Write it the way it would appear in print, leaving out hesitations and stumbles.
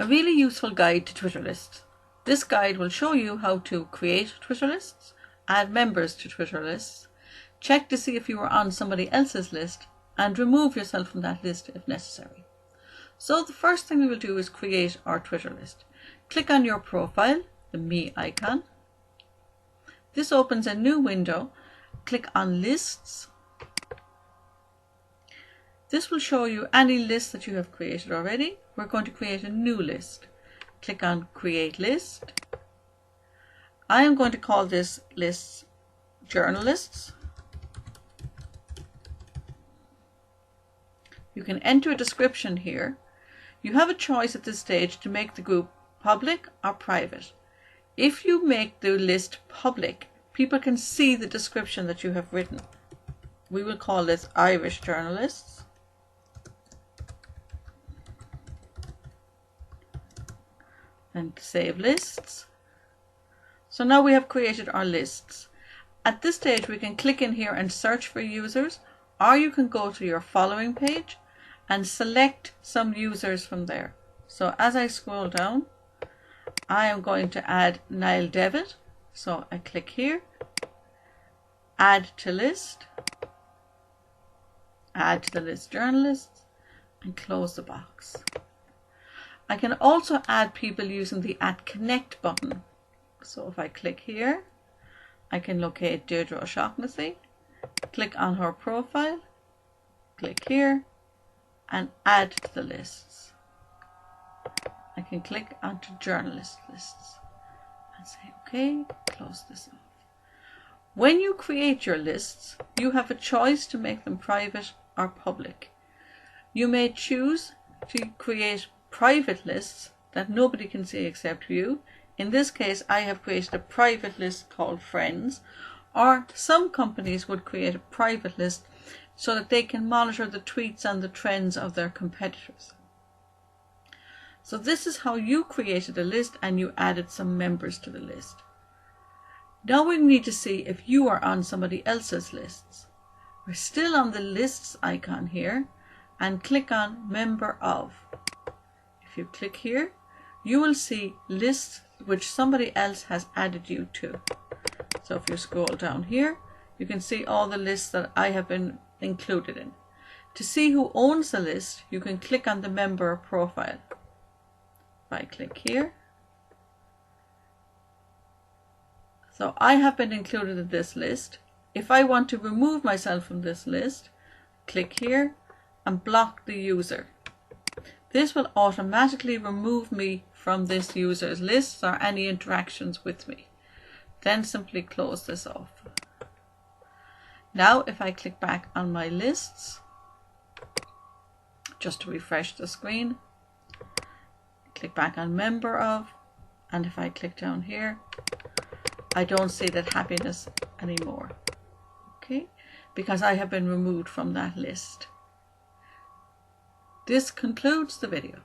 A really useful guide to Twitter lists. This guide will show you how to create Twitter lists, add members to Twitter lists, check to see if you are on somebody else's list, and remove yourself from that list if necessary. So the first thing we will do is create our Twitter list. Click on your profile, the Me icon. This opens a new window. Click on Lists. This will show you any list that you have created already. We're going to create a new list. Click on Create List. I am going to call this list Journalists. You can enter a description here. You have a choice at this stage to make the group public or private. If you make the list public, people can see the description that you have written. We will call this Irish Journalists. And save lists. So now we have created our lists. At this stage we can click in here and search for users, or you can go to your following page and select some users from there. So as I scroll down, I am going to add Niall Devitt. So I click here, add to list, add to the list journalists, and close the box. I can also add people using the @connect button. So if I click here, I can locate Deirdre O'Shaughnessy, click on her profile, click here, and add to the lists. I can click onto journalist lists and say OK, close this off. When you create your lists, you have a choice to make them private or public. You may choose to create private lists that nobody can see except you. In this case, I have created a private list called Friends, or some companies would create a private list so that they can monitor the tweets and the trends of their competitors. So this is how you created a list and you added some members to the list. Now we need to see if you are on somebody else's lists. We're still on the lists icon here and click on Member Of. If you click here, you will see lists which somebody else has added you to. So if you scroll down here, you can see all the lists that I have been included in. To see who owns the list, you can click on the member profile. If I click here, so I have been included in this list. If I want to remove myself from this list, click here and block the user. This will automatically remove me from this user's lists or any interactions with me. Then simply close this off. Now if I click back on my lists, just to refresh the screen, click back on Member Of, and if I click down here, I don't see that Happiness anymore. Okay, because I have been removed from that list. This concludes the video.